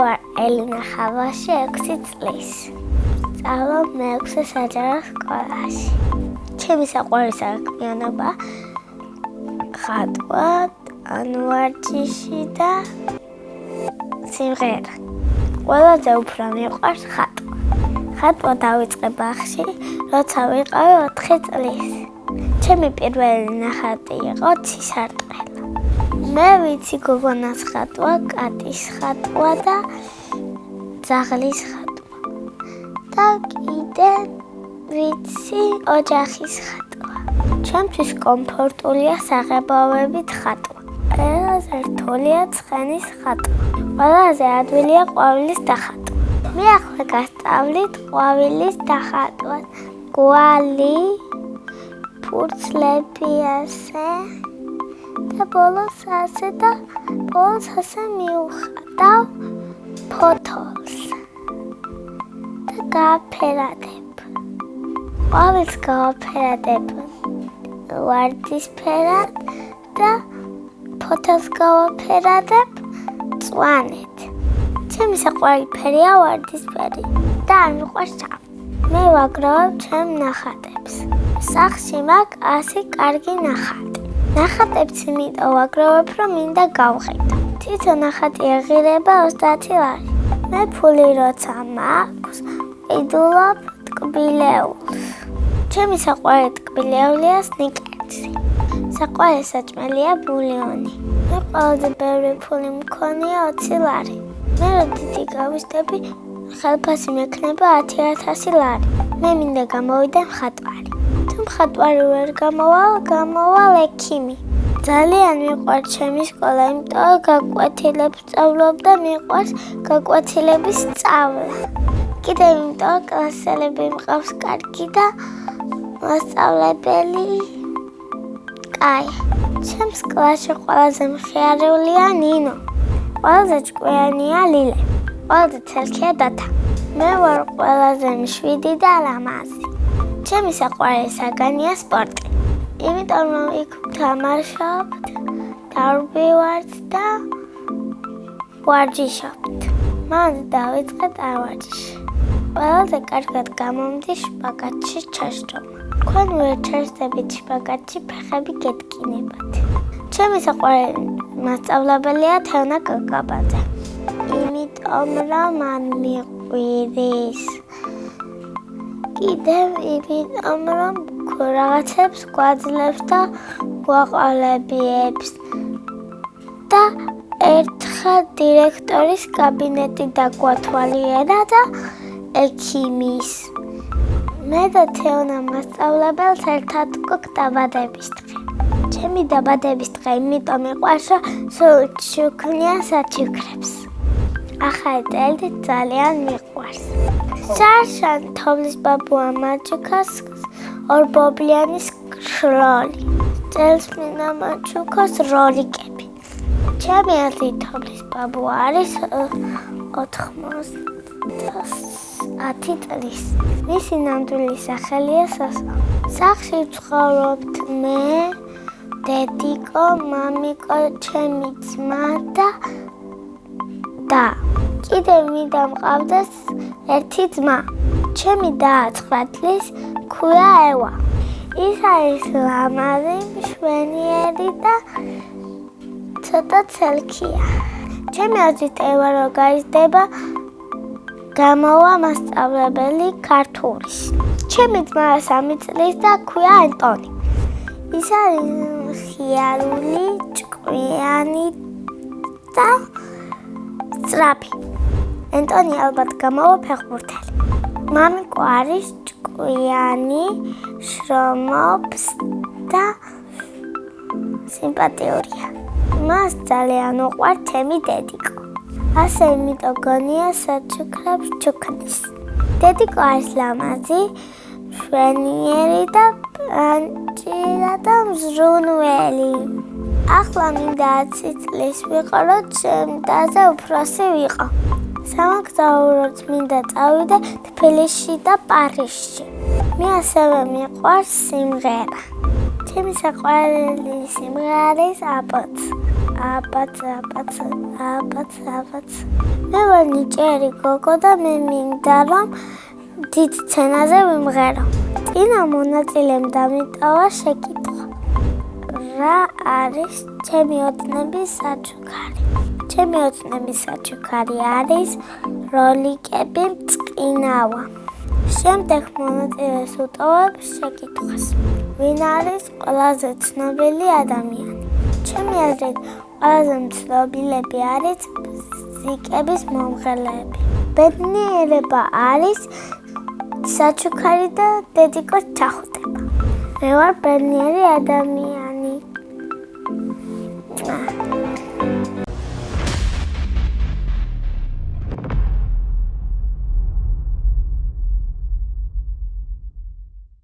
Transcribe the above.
ვარ ელინა ხალვაში 6 წლის. სწავლობ მე-6 საჯარო სკოლაში. ჩემი საყვარელი საქმიანობა ხატვა, ვარჯიში და სიმღერა. ყველაზე უფრო მიყვარს ხატვა. ხატვა დავიწყე ბაღში, როცა ვიყავი 4 წლის. ჩემი პირველი ნახატი იყო ცისარტყელა. მე ვიცი გოგონას ხატვა, კატის ხატვა და ძაღლის ხატვა. და კიდე ვიცი ოჯახის ხატვა. ჩემთვის კომფორტულია საღებავებით ხატვა. ყველაზე რთულია ცხენის ხატვა. ყველაზე ადვილია ყვავილის დახატვა. მე ახლა გასწავლით ყვავილის დახატვას. კვალი, ფურცლები ასე და ბოლოს ასე მივხატავ ფოთოლს და გავაფერადებ. ყვავილს გავაფერადებ ვარდისფერად და ფოთოლს გავაფერადებ მწვანედ. ჩემი საყვარელი ფერია ვარდისფერი და არ მიყვარს შავი. მე ვაგროვებ ჩემ ნახატებს. სახლში მაქვს 100 კარგი ნახატი. ნახატებს იმიტომ ვაგროვებ, რომ მინდა გავყიდო. თვითონ ნახატი ეღირება 30 ლარი. მე ფული როცა მაქვს, ვყიდულობ ტკბილეულს. ჩემი საყვარელი ტკბილეულია სნიკერსი. საყვარელი საჭმელია ბულიონი. მე ყველაზე ბევრი ფული მქონია 20 ლარი. მე რო დიდი გავიზრდები, ხელფასი მექნება 10,000 ლარი. მე მინდა გამოვიდე მხატვარი. თუ მხატვარი ვერ გამოვალ ექიმი. ძალიან მიყვარს ჩემი სკოლა, იმიტომ გაკვეთილებს სწავლობ და მიყვარს გაკვეთილების სწავლა. კიდევ იმიტომ კლასელები მყავს კარგი და მასწავლებელი კაი. ჩემს კლასში ყველაზე მხიარეულია ნინო. ყველაზე ჭკვიანია ლილე. ყველაზე ცელქია დათა. მე ვარ ყველაზე მშვიდი და ლამაზი. ჩემი საყვარელი საგანია სპორტი. იმიტომ რომ იქ ვთამაშობთ, დავბივართ და ვარჯიშობთ. მან დავიწყე ვარჯიში. ყველაზე კარგად გამომდის შპაგატში ჩაშრომა. თქვენ ვერ ჩასდებით შპაგატში, ფეხები გეტკინებათ. ჩემი საყვარელი მასწავლებელია თევნა კაკაბაძე. იმიტომ რომ მან მიყვირის. კიდევ იმიტომ რომ რაღაცებს გვაძლევს და გვაყალიბებს. და ერთხელ დირექტორის კაბინეტი დაგვათვალიერა და ექიმის. მე და თევნა მასწავლებელს ერთად გვაქვს დაბადების დღე. ჩემი დაბადების დღე იმიტომ მიყვარს, რომ სულ შუქნია საჩუქრებს. ახალი წელი ძალიან მიყვარს. შარშან თოვლის ბაბუა მაჩუკას ორბობლიანი შროლი. წელსმინა მაჩუკას როლიკები. ჩემი აზრით თოვლის ბაბუა არის 90 წლის. მისი ნამდვილი სახელია სასო. სახლში ვცხოვრობთ მე, დედიკო, მამიკო, ჩემი ძმა და კიდევ მინდა მყავდეს ერთი ძმა. ჩემი და 9 წლის ქვია ევა. ის არის ლამაზი, მშვენიერი და ცოტა ცელქია. ჩემი აზრით ევა რო გაიზრდება, გამოვა მასწავლებელი ქართულის. ჩემი ძმა 3 წლის და ქვია ანტონი. ის არის მხიარული, ჭკვიანი და სწრაფი. ანტონი ალბათ გამოვა ფეხბურთელი. მამიკო არის ჭკვიანი, შრომობს და სიმპათიურია. მას ძალიან უყვარს ჩემი დედიკო. ასე იმიტომ გონია საჩუქრებს ჩუქნის. დედიკო არის ლამაზი, მშვენიერი და პანჭირა და მზრუნველი. ახლა მინდა 10 წლის ვიყო, რომ ჩემი დაზე უფროსი ვიყო. სამოგზაუროდ მინდა წავიდე თბილისში და პარიზში. მე ასევე მიყვარს სიმღერა. ჩემი საყვარელი სიმღერა არის აბოც. აბაც. მე ვარ ნიჭიერი გოგო და მე მინდა რომ დიდ სცენაზე ვიმღერო. წინა მონაწილემ დამიტოვა შეკითხვა. რა არის ჩემი ოცნების საჩუქარი? ჩემი ოცნების საჩუქარი არის როლიკები მწყინავა. შემდეგ მონაწილეს უტოვებს შეკითხვას. ვინ არის ყველაზე ცნობილი ადამიანი? ჩემი აზრით, ყველაზე ცნობილები არის ბზიკების მომღერლები. ბედნიერება არის საჩუქარი და დედიკოს ჩახუტება. მე ვარ ბედნიერი ადამიანი.